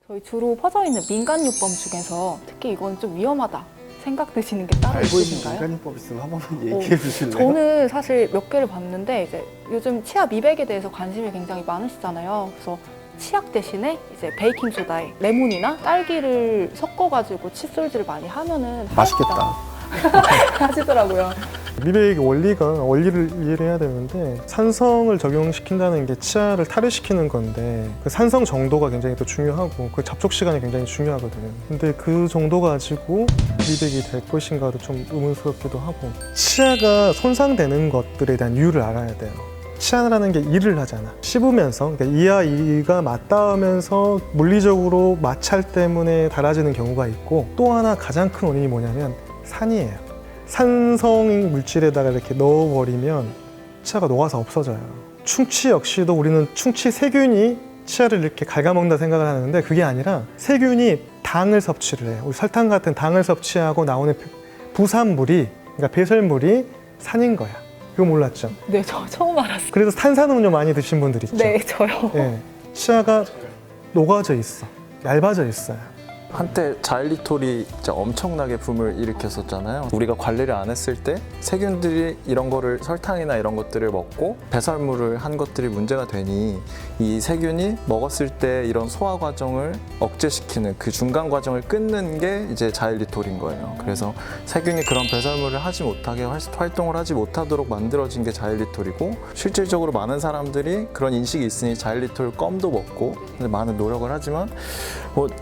저희 주로 퍼져 있는 민간요법 중에서 특히 이건 좀 위험하다 생각 드시는 게 따로 알고 있는 있으신가요? 민간요법 있으면 한 번만 얘기해 주실래요? 저는 사실 몇 개를 봤는데 이제 요즘 치아 미백에 대해서 관심이 굉장히 많으시잖아요. 그래서 치약 대신에 이제 베이킹 소다에 레몬이나 딸기를 섞어가지고 칫솔질을 많이 하면은 맛있겠다. 하시더라고요. 미백의 원리를 이해를 해야 되는데, 산성을 적용시킨다는 게 치아를 탈의시키는 건데 그 산성 정도가 굉장히 또 중요하고 그 접촉 시간이 굉장히 중요하거든요. 근데 그 정도 가지고 미백이 될 것인가도 좀 의문스럽기도 하고, 치아가 손상되는 것들에 대한 이유를 알아야 돼요. 치아라는 게 일을 하잖아. 씹으면서, 그러니까 이와 이가 맞닿으면서 물리적으로 마찰 때문에 닳아지는 경우가 있고, 또 하나 가장 큰 원인이 뭐냐면 산이에요. 산성 물질에다가 이렇게 넣어버리면 치아가 녹아서 없어져요. 충치 역시도 우리는 충치 세균이 치아를 이렇게 갉아먹는다 생각을 하는데, 그게 아니라 세균이 당을 섭취를 해요. 우리 설탕 같은 당을 섭취하고 나오는 부산물이, 그러니까 배설물이 산인 거야. 그거 몰랐죠? 네, 저 처음 알았어요. 그래서 탄산음료 많이 드신 분들 있죠? 네, 저요. 예, 치아가 녹아져 있어, 얇아져 있어요. 한때 자일리톨이 진짜 엄청나게 붐을 일으켰었잖아요. 우리가 관리를 안 했을 때 세균들이 이런 거를, 설탕이나 이런 것들을 먹고 배설물을 한 것들이 문제가 되니 이 세균이 먹었을 때 이런 소화 과정을 억제시키는 그 중간 과정을 끊는 게 이제 자일리톨인 거예요. 그래서 세균이 그런 배설물을 하지 못하게 활동을 하지 못하도록 만들어진 게 자일리톨이고, 실질적으로 많은 사람들이 그런 인식이 있으니 자일리톨 껌도 먹고 많은 노력을 하지만,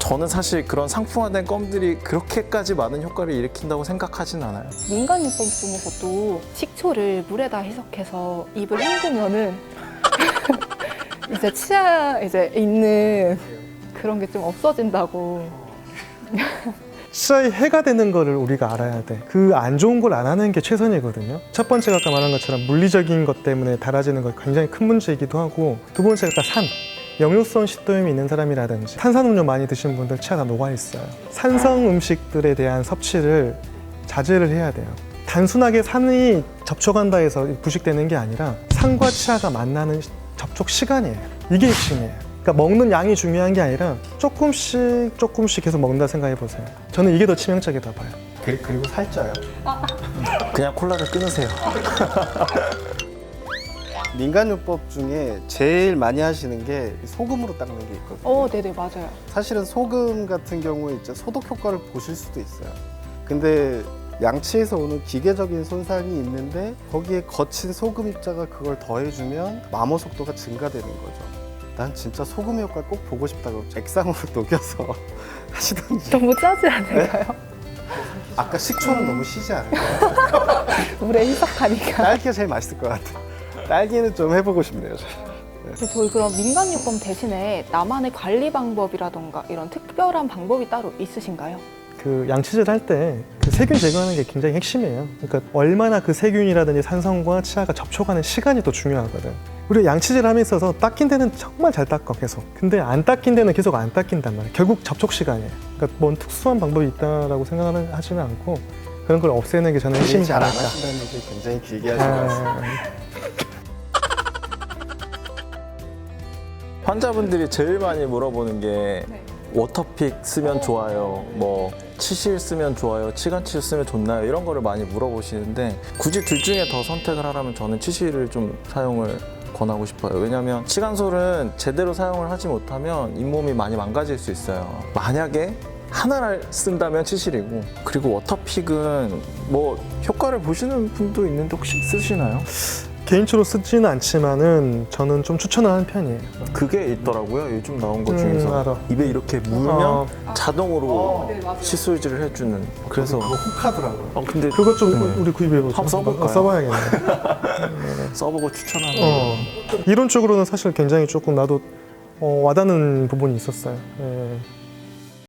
저는 사실 그런 상품화된 껌들이 그렇게까지 많은 효과를 일으킨다고 생각하진 않아요. 민간요법 중에서도 식초를 물에다 희석해서 입을 헹구면은 이제 치아 이제 있는 그런 게 좀 없어진다고. 치아에 해가 되는 거를 우리가 알아야 돼. 그 안 좋은 걸 안 하는 게 최선이거든요. 첫 번째가 아까 말한 것처럼 물리적인 것 때문에 닳아지는 거 굉장히 큰 문제이기도 하고, 두 번째가 아까 산. 역류성 식도염이 있는 사람이라든지 탄산음료 많이 드시는 분들 치아가 녹아있어요. 산성 음식들에 대한 섭취를 자제를 해야 돼요. 단순하게 산이 접촉한다 해서 부식되는 게 아니라 산과 치아가 만나는 접촉 시간이에요. 이게 핵심이에요. 그러니까 먹는 양이 중요한 게 아니라 조금씩 계속 먹는다 생각해 보세요. 저는 이게 더 치명적이다 봐요. 그리고 살쪄요. 그냥 콜라를 끊으세요. 민간요법 중에 제일 많이 하시는 게 소금으로 닦는 게 있거든요. 네네, 맞아요. 사실은 소금 같은 경우에 이제 소독 효과를 보실 수도 있어요. 근데 양치에서 오는 기계적인 손상이 있는데 거기에 거친 소금 입자가 그걸 더해주면 마모 속도가 증가되는 거죠. 난 진짜 소금의 효과를 꼭 보고 싶다고 액상으로 녹여서 하시던지. 너무 짜지 않을까요? 아까 식초는 너무 시지 않을까요? 물에 희석하니까. 딸기가 제일 맛있을 것 같아. 딸기는 좀 해보고 싶네요. 저희 그럼 민간요법 대신에 나만의 관리 방법이라던가 이런 특별한 방법이 따로 있으신가요? 그 양치질 할 때 그 세균 제거하는 게 굉장히 핵심이에요. 그러니까 얼마나 그 세균이라든지 산성과 치아가 접촉하는 시간이 또 중요하거든. 우리가 양치질 함에 있어서 닦인 데는 정말 잘 닦아 계속. 근데 안 닦인 데는 계속 안 닦인단 말이에요. 결국 접촉 시간이에요. 그러니까 뭔 특수한 방법이 있다라고 생각을 하지는 않고, 그런 걸 없애는 게 저는 핵심이지 잘안 않을까. 하신다는 얘기 굉장히 길게 하신 것 같습니다. 환자분들이 제일 많이 물어보는 게 워터픽 쓰면 좋아요, 뭐 치실 쓰면 좋아요, 치간치실 쓰면 좋나요? 이런 거를 많이 물어보시는데, 굳이 둘 중에 더 선택을 하라면 저는 치실을 좀 사용을 권하고 싶어요. 왜냐하면 치간솔은 제대로 사용을 하지 못하면 잇몸이 많이 망가질 수 있어요. 만약에 하나를 쓴다면 치실이고, 그리고 워터픽은 뭐 효과를 보시는 분도 있는데 혹시 쓰시나요? 개인적으로 쓰지는 않지만은 저는 좀 추천을 하는 편이에요. 그게 있더라고요. 요즘 나온 것 중에서 알아. 입에 이렇게 물면 자동으로 네, 맞아요. 칫솔질을 해주는. 그래서 그거 혹하더라고요. 근데 그것 좀 우리 구입해보자. 한번 써볼까요? 써봐야겠네. 써보고 추천하는. 이론적으로는 사실 굉장히 조금 나도 와닿는 부분이 있었어요. 예.